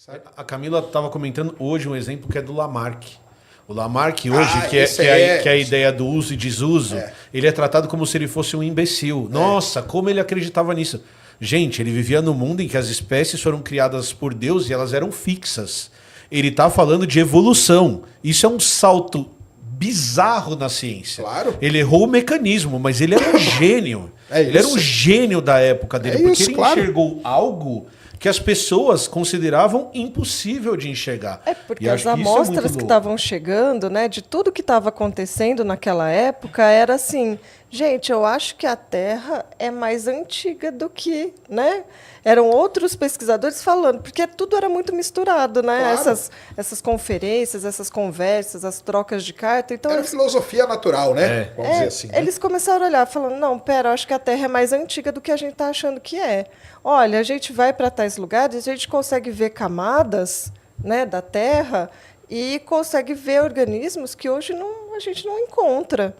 sabe? A Camila estava comentando hoje um exemplo que é do Lamarck. O Lamarck hoje, que é a ideia do uso e desuso, ele é tratado como se ele fosse um imbecil. Nossa, como ele acreditava nisso. Gente, ele vivia num mundo em que as espécies foram criadas por Deus e elas eram fixas. Ele está falando de evolução. Isso é um salto bizarro na ciência. Claro. Ele errou o mecanismo, mas ele era um gênio. Ele era um gênio da época dele, porque ele enxergou algo que as pessoas consideravam impossível de enxergar. Porque as amostras que estavam chegando, né, de tudo que estava acontecendo naquela época, era assim, gente, eu acho que a Terra é mais antiga do que, né? Eram outros pesquisadores falando, porque tudo era muito misturado, né? Claro. Essas conferências, essas conversas, as trocas de carta. Então, era filosofia natural, né? Vamos dizer assim. Né? Eles começaram a olhar, falando, não, pera, eu acho que a Terra é mais antiga do que a gente está achando que é. Olha, a gente vai para tais lugares, a gente consegue ver camadas, né, da Terra e consegue ver organismos que hoje a gente não encontra.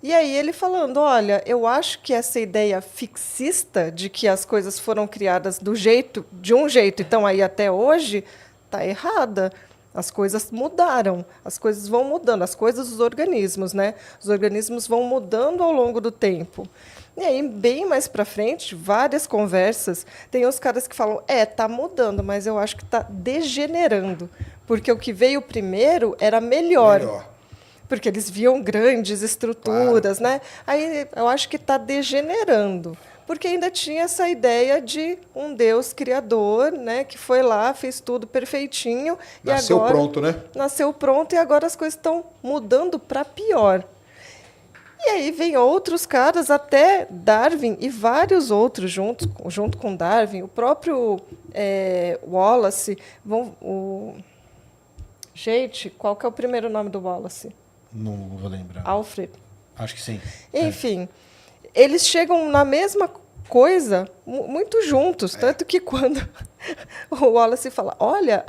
E aí ele falando, olha, eu acho que essa ideia fixista de que as coisas foram criadas de um jeito e estão aí até hoje, está errada. As coisas mudaram, as coisas vão mudando, as coisas dos organismos, né? Os organismos vão mudando ao longo do tempo. E aí, bem mais para frente, várias conversas, tem os caras que falam, está mudando, mas eu acho que está degenerando, porque o que veio primeiro era melhor. Porque eles viam grandes estruturas, né? Aí eu acho que está degenerando, porque ainda tinha essa ideia de um Deus criador, né, que foi lá, fez tudo perfeitinho. Nasceu pronto, né? Nasceu pronto e agora as coisas estão mudando para pior. E aí vem outros caras, até Darwin e vários outros junto com Darwin, o próprio Wallace. Gente, qual que é o primeiro nome do Wallace? Não vou lembrar. Alfred. Acho que sim. Enfim, eles chegam na mesma coisa muito juntos, tanto que quando o Wallace fala, olha,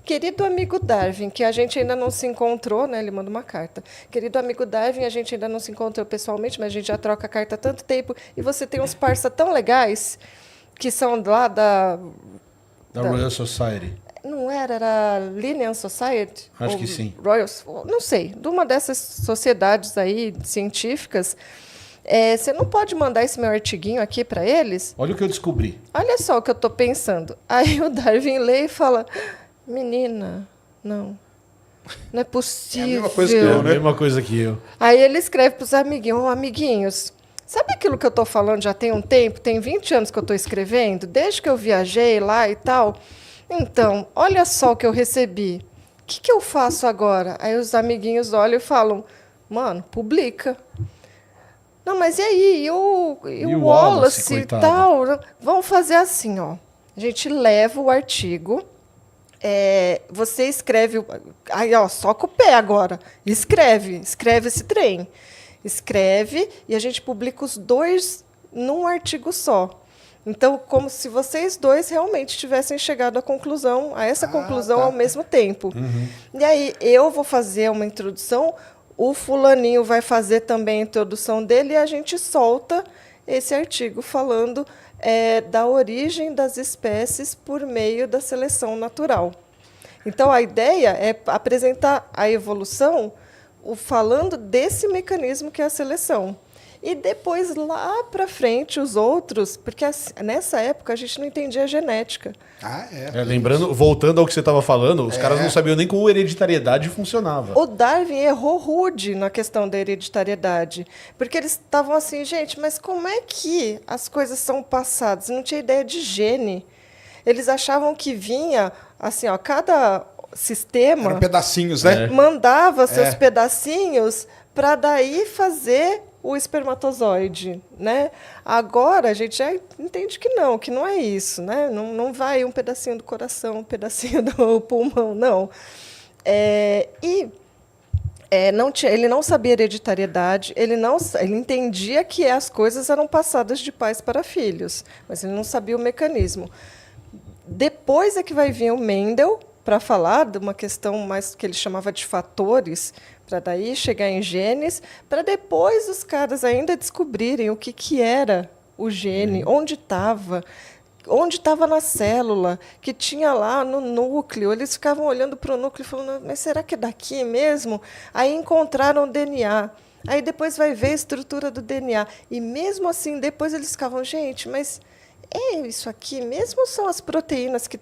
querido amigo Darwin, que a gente ainda não se encontrou, né? Ele manda uma carta. Querido amigo Darwin, a gente ainda não se encontrou pessoalmente, mas a gente já troca carta há tanto tempo, e você tem uns parça tão legais, que são lá da Royal Society. Não era Linnean Society? Acho que sim. Royal, não sei, de uma dessas sociedades aí científicas. Você não pode mandar esse meu artiguinho aqui para eles? Olha o que eu descobri. Olha só o que eu estou pensando. Aí o Darwin lê e fala, menina, não é possível. É a mesma coisa que eu, né? A mesma coisa que eu. Aí ele escreve para os amiguinhos, amiguinhos, sabe aquilo que eu estou falando já tem um tempo? Tem 20 anos que eu estou escrevendo, desde que eu viajei lá e tal. Então, olha só o que eu recebi. O que eu faço agora? Aí os amiguinhos olham e falam, mano, publica. Não, mas e aí? E o Wallace e tal? Vamos fazer assim, ó. A gente leva o artigo, você escreve... Aí, ó, só com o pé agora. Escreve esse trem. Escreve e a gente publica os dois num artigo só. Então, como se vocês dois realmente tivessem chegado a essa conclusão ao mesmo tempo. Uhum. E aí, eu vou fazer uma introdução, o fulaninho vai fazer também a introdução dele e a gente solta esse artigo falando da origem das espécies por meio da seleção natural. Então, a ideia é apresentar a evolução falando desse mecanismo que é a seleção. E depois, lá para frente, os outros... Porque nessa época a gente não entendia a genética. Lembrando, voltando ao que você estava falando, os caras não sabiam nem como hereditariedade funcionava. O Darwin errou rude na questão da hereditariedade. Porque eles estavam assim, gente, mas como é que as coisas são passadas? Não tinha ideia de gene. Eles achavam que vinha, assim, ó, cada sistema... Eram pedacinhos, né? Mandava seus pedacinhos para daí fazer... o espermatozoide, né? Agora a gente já entende que não é isso, né? Não vai um pedacinho do coração, um pedacinho do pulmão, não. Ele não sabia hereditariedade, ele entendia que as coisas eram passadas de pais para filhos, mas ele não sabia o mecanismo. Depois é que vai vir o Mendel para falar de uma questão mais que ele chamava de fatores, para daí chegar em genes, para depois os caras ainda descobrirem o que era o gene, onde estava, onde estava na célula, que tinha lá no núcleo. Eles ficavam olhando para o núcleo e falando, mas será que é daqui mesmo? Aí encontraram o DNA. Aí depois vai ver a estrutura do DNA. E mesmo assim, depois eles ficavam, gente, mas é isso aqui mesmo ou são as proteínas que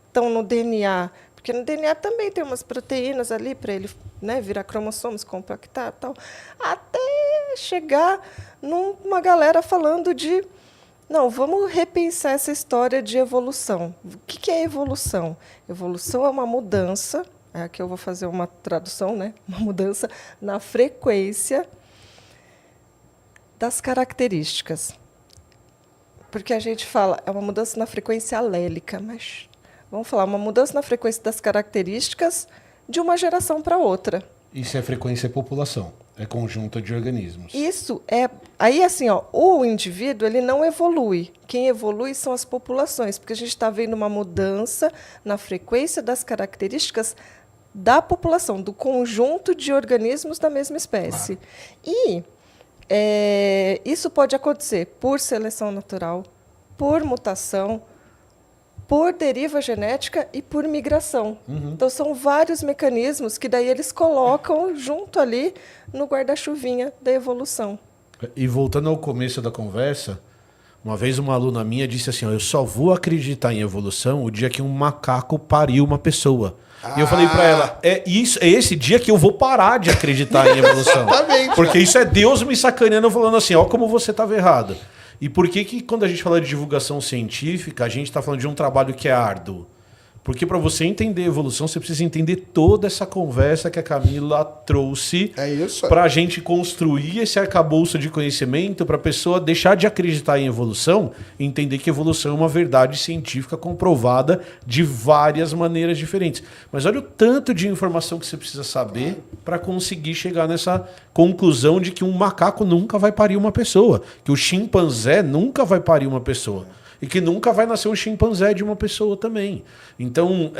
estão no DNA? Porque no DNA também tem umas proteínas ali para ele, né, virar cromossomos, compactar e tal. Até chegar numa galera falando de... Não, vamos repensar essa história de evolução. O que é evolução? Evolução é uma mudança, aqui eu vou fazer uma tradução, né? Uma mudança na frequência das características. Porque a gente fala, é uma mudança na frequência alélica, mas vamos falar, uma mudança na frequência das características de uma geração para outra. Isso é frequência e população. É conjunto de organismos. Isso é... Aí, assim, ó, o indivíduo ele não evolui. Quem evolui são as populações, porque a gente está vendo uma mudança na frequência das características da população, do conjunto de organismos da mesma espécie. Claro. E isso pode acontecer por seleção natural, por mutação, por deriva genética e por migração. Então, são vários mecanismos que daí eles colocam junto ali no guarda-chuvinha da evolução. E voltando ao começo da conversa, uma vez uma aluna minha disse assim, eu só vou acreditar em evolução o dia que um macaco pariu uma pessoa. E eu falei para ela, é esse dia que eu vou parar de acreditar em evolução. Exatamente. Porque isso é Deus me sacaneando, falando assim, ó como você estava errado. E por que quando a gente fala de divulgação científica, a gente está falando de um trabalho que é árduo? Porque para você entender a evolução, você precisa entender toda essa conversa que a Camila trouxe para a gente construir esse arcabouço de conhecimento para a pessoa deixar de acreditar em evolução e entender que evolução é uma verdade científica comprovada de várias maneiras diferentes. Mas olha o tanto de informação que você precisa saber para conseguir chegar nessa conclusão de que um macaco nunca vai parir uma pessoa, que o chimpanzé nunca vai parir uma pessoa. E que nunca vai nascer um chimpanzé de uma pessoa também. Então,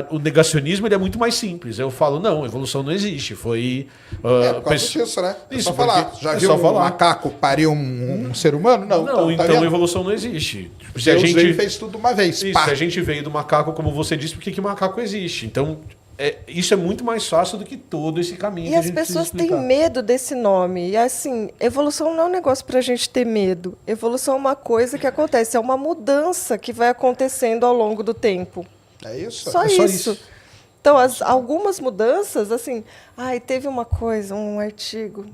o negacionismo ele é muito mais simples. Eu falo, não, evolução não existe. Foi... por causa disso, né? Isso, só falar. Já viu um macaco parir um ser humano? Não, então evolução não existe. Se Deus veio e fez tudo uma vez. Isso, se a gente veio do macaco, como você disse, por que macaco existe? Então... isso é muito mais fácil do que todo esse caminho. E as pessoas têm medo desse nome. E assim, evolução não é um negócio para a gente ter medo. Evolução é uma coisa que acontece, é uma mudança que vai acontecendo ao longo do tempo. É isso? Só isso. Então, algumas mudanças, assim... teve uma coisa, um artigo...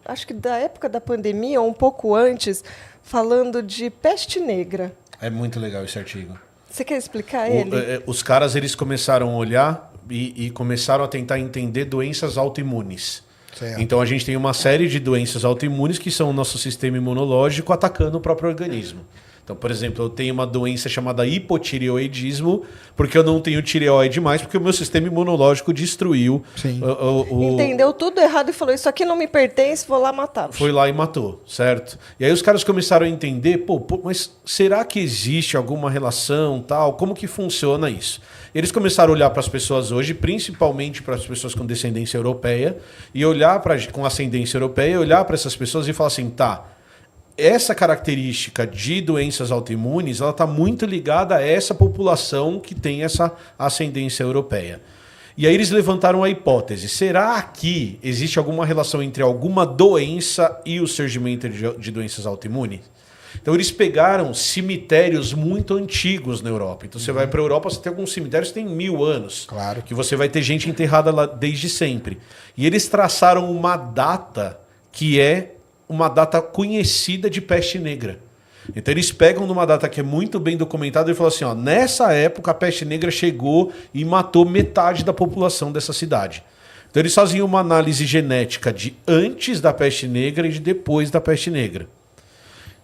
acho que da época da pandemia, ou um pouco antes, falando de peste negra. É muito legal esse artigo. Você quer explicar ele? Os caras eles começaram a olhar e começaram a tentar entender doenças autoimunes. Certo. Então a gente tem uma série de doenças autoimunes que são o nosso sistema imunológico atacando o próprio organismo. Então, por exemplo, eu tenho uma doença chamada hipotireoidismo, porque eu não tenho tireoide mais, porque o meu sistema imunológico destruiu. Entendeu tudo errado e falou, isso aqui não me pertence, vou lá matar. Foi lá e matou, certo? E aí os caras começaram a entender, mas será que existe alguma relação, tal? Como que funciona isso? Eles começaram a olhar para as pessoas hoje, principalmente para as pessoas com descendência europeia, e olhar com ascendência europeia, olhar para essas pessoas e falar assim, tá... Essa característica de doenças autoimunes, ela está muito ligada a essa população que tem essa ascendência europeia. E aí eles levantaram a hipótese, será que existe alguma relação entre alguma doença e o surgimento de doenças autoimunes? Então eles pegaram cemitérios muito antigos na Europa. Então você vai para a Europa, você tem alguns cemitérios que têm 1000 anos. Claro. Que você vai ter gente enterrada lá desde sempre. E eles traçaram uma data que é uma data conhecida de peste negra. Então eles pegam numa data que é muito bem documentada e falam assim, nessa época a peste negra chegou e matou metade da população dessa cidade. Então eles faziam uma análise genética de antes da peste negra e de depois da peste negra.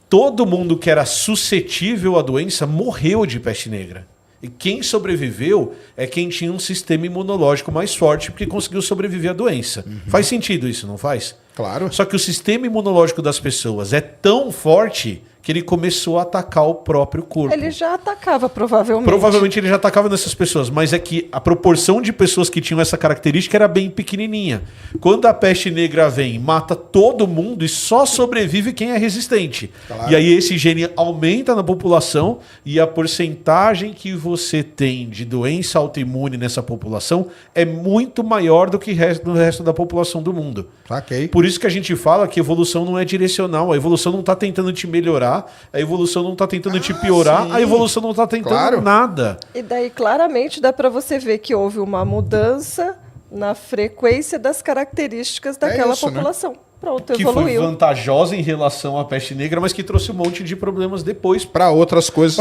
Todo mundo que era suscetível à doença morreu de peste negra. E quem sobreviveu é quem tinha um sistema imunológico mais forte porque conseguiu sobreviver à doença. Faz sentido isso, não faz? Claro. Só que o sistema imunológico das pessoas é tão forte que ele começou a atacar o próprio corpo. Ele já atacava, provavelmente. Provavelmente ele já atacava nessas pessoas, mas é que a proporção de pessoas que tinham essa característica era bem pequenininha. Quando a peste negra vem, mata todo mundo e só sobrevive quem é resistente. Claro. E aí esse gene aumenta na população e a porcentagem que você tem de doença autoimune nessa população é muito maior do que no resto da população do mundo. Okay. Por isso que a gente fala que a evolução não é direcional, a evolução não está tentando te melhorar, a evolução não está tentando te piorar, sim. A evolução não está tentando nada. E daí claramente dá para você ver que houve uma mudança na frequência das características daquela população. Né? Pronto, que evoluiu. Foi vantajosa em relação à peste negra, mas que trouxe um monte de problemas depois. Para outras coisas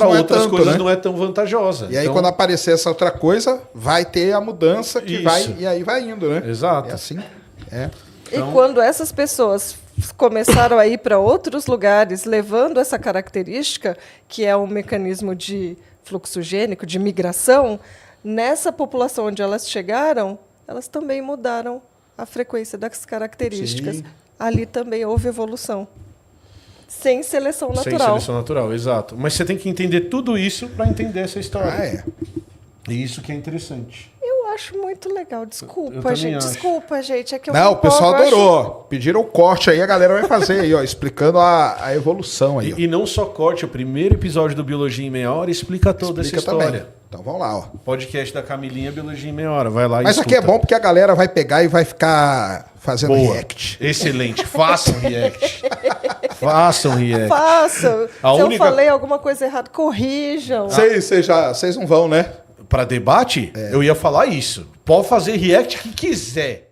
não é tão vantajosa. E aí quando aparecer essa outra coisa, vai ter a mudança que vai, e aí vai indo, né? Exato. É assim. É. Então... E quando essas pessoas começaram a ir para outros lugares, levando essa característica, que é um mecanismo de fluxogênico, de migração, nessa população onde elas chegaram, elas também mudaram a frequência das características. Sim. Ali também houve evolução. Sem seleção natural. Sem seleção natural, exato. Mas você tem que entender tudo isso para entender essa história. É. E isso que é interessante. Eu acho muito legal. Desculpa, gente. Acho. Desculpa, gente. É que eu não, o pessoal adorou. Pediram o corte aí, a galera vai fazer aí, ó, explicando a evolução aí. E não só corte, o primeiro episódio do Biologia em Meia Hora explica toda essa história. Também. Então vamos lá, ó. Podcast da Camilinha, Biologia em Meia Hora. Vai lá e Mas escuta. Aqui é bom porque a galera vai pegar e vai ficar fazendo react. Excelente. Façam react. Façam react. Façam. Se eu falei alguma coisa errada, corrijam. Vocês não vão, né? Para debate, eu ia falar isso. Pode fazer react que quiser.